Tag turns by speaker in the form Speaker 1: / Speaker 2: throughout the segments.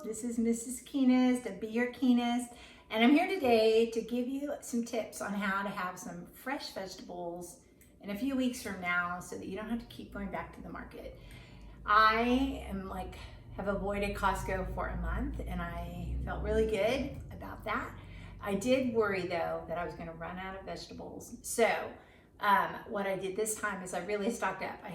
Speaker 1: This is Mrs. Keenest of Be Your Keenest, and I'm here today to give you some tips on how to have some fresh vegetables in a few weeks from now so that you don't have to keep going back to the market. I have avoided Costco for a month and I felt really good about that. I did worry though that I was going to run out of vegetables. So what I did this time is I really stocked up. I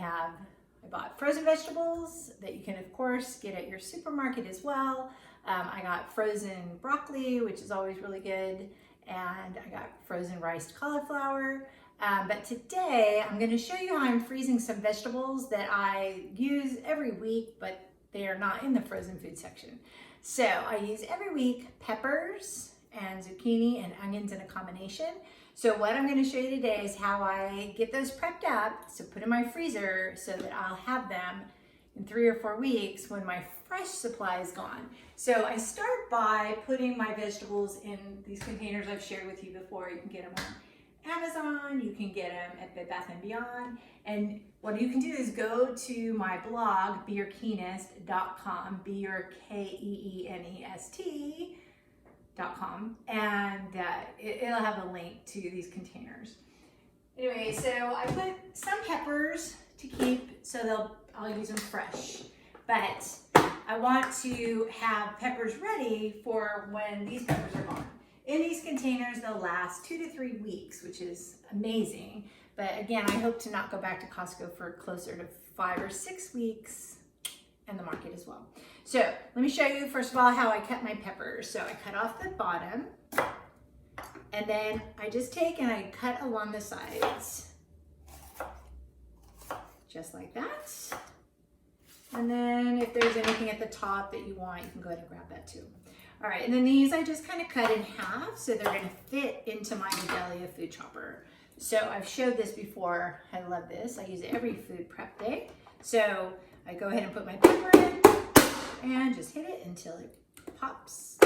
Speaker 1: bought frozen vegetables that you can of course get at your supermarket as well. I got frozen broccoli, which is always really good, and I got frozen riced cauliflower. But today I'm going to show you how I'm freezing some vegetables that I use every week, but they are not in the frozen food section. So I use every week peppers and zucchini and onions in a combination. So what I'm going to show you today is how I get those prepped up, so put in my freezer so that I'll have them in 3 or 4 weeks when my fresh supply is gone. So I start by putting my vegetables in these containers I've shared with you before. You can get them on Amazon, you can get them at Bed Bath & Beyond, and what you can do is go to my blog, beyourkeenest.com, beyourkeenest.com, and it'll have a link to these containers. Anyway, so I put some peppers to keep, so I'll use them fresh, but I want to have peppers ready for when these peppers are gone. In these containers, they'll last 2 to 3 weeks, which is amazing. But again, I hope to not go back to Costco for closer to 5 or 6 weeks, and the market as well. So let me show you first of all how I cut my peppers. So I cut off the bottom, and then I just take and I cut along the sides, just like that. And then if there's anything at the top that you want, you can go ahead and grab that too. All right, and then these I just kind of cut in half so they're gonna fit into my Vidalia food chopper. So I've showed this before. I love this. I use it every food prep day. So I go ahead and put my pepper in and just hit it until it pops.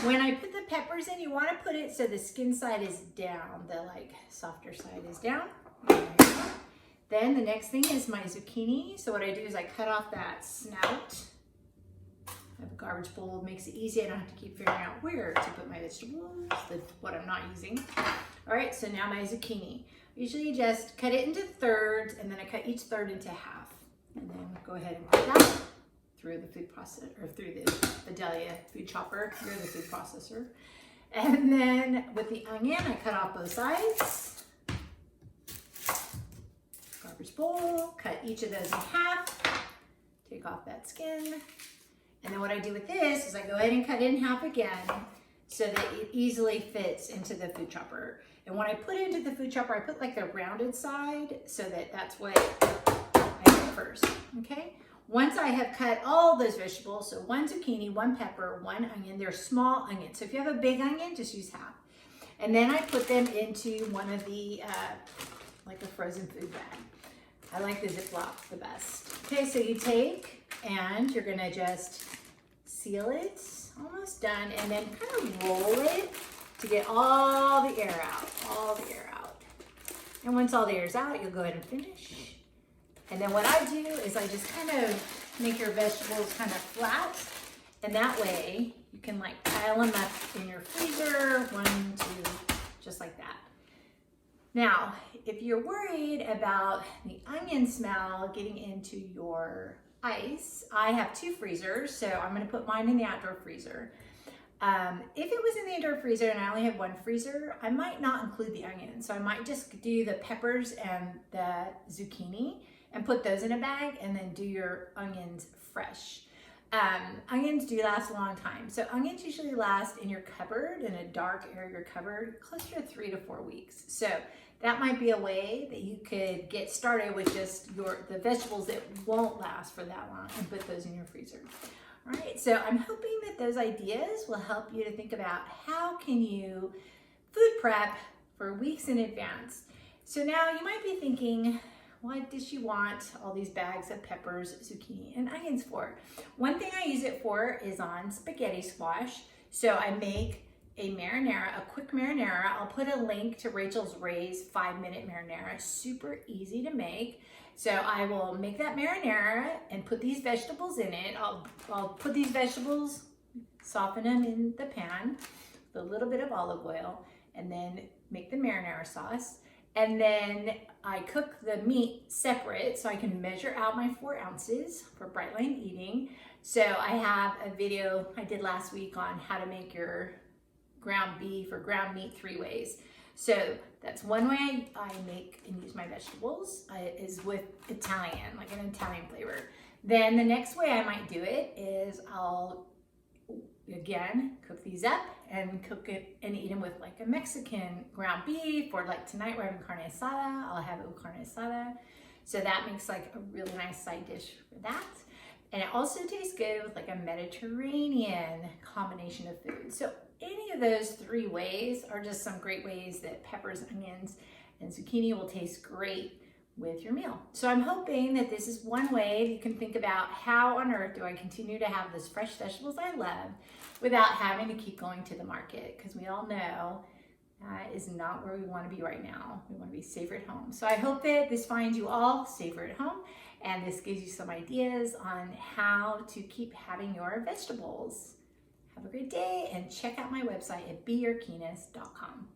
Speaker 1: When I put the peppers in, you want to put it so the skin side is down, the softer side is down. Then the next thing is my zucchini. So what I do is I cut off that snout. I have a garbage bowl, it makes it easy. I don't have to keep figuring out where to put my vegetables, what I'm not using. All right, so now my zucchini. Usually just cut it into thirds, and then I cut each third into half. And then go ahead and put that through the food processor, or through the Vidalia food chopper, through the food processor. And then with the onion, I cut off both sides. Garbage bowl, cut each of those in half, take off that skin. And then what I do with this is I go ahead and cut it in half again so that it easily fits into the food chopper. And when I put it into the food chopper, I put the rounded side so that that's what I do first, okay? Once I have cut all those vegetables, so 1 zucchini, 1 pepper, 1 onion, they're small onions. So if you have a big onion, just use half. And then I put them into one of the, a frozen food bag. I like the Ziploc the best. Okay, so you take and you're gonna just seal it, almost done, and then kind of roll it to get all the air out, And once all the air is out, you'll go ahead and finish. And then what I do is I just kind of make your vegetables kind of flat, and that way you can pile them up in your freezer, 1, 2, just like that. Now, if you're worried about the onion smell getting into your ice, I have 2 freezers, so I'm going to put mine in the outdoor freezer. If it was in the indoor freezer and I only have 1 freezer, I might not include the onion. So I might just do the peppers and the zucchini and put those in a bag, and then do your onions fresh. Onions do last a long time. So onions usually last in your cupboard, in a dark area of your cupboard, closer to 3 to 4 weeks. So that might be a way that you could get started with just the vegetables that won't last for that long, and put those in your freezer. All right, so I'm hoping that those ideas will help you to think about how can you food prep for weeks in advance. So now you might be thinking, what does she want all these bags of peppers, zucchini, and onions for? One thing I use it for is on spaghetti squash. So I make a marinara, a quick marinara. I'll put a link to Rachel's Ray's 5-minute marinara. Super easy to make. So I will make that marinara and put these vegetables in it. I'll put these vegetables, soften them in the pan with a little bit of olive oil, and then make the marinara sauce. And then I cook the meat separate so I can measure out my 4 ounces for Brightline Eating. So I have a video I did last week on how to make your ground beef or ground meat 3 ways. So that's one way I make and use my vegetables is with Italian, like an Italian flavor. Then the next way I might do it is I'll, again, cook these up and cook it and eat them with like a Mexican ground beef, or like tonight we're having carne asada, I'll have it with carne asada. So that makes like a really nice side dish for that. And it also tastes good with like a Mediterranean combination of food. So any of those 3 ways are just some great ways that peppers, onions, and zucchini will taste great with your meal. So I'm hoping that this is one way you can think about how on earth do I continue to have those fresh vegetables I love without having to keep going to the market, because we all know that is not where we want to be right now. We want to be safer at home. So I hope that this finds you all safer at home, and this gives you some ideas on how to keep having your vegetables. Have a great day, and check out my website at beyourkeenest.com.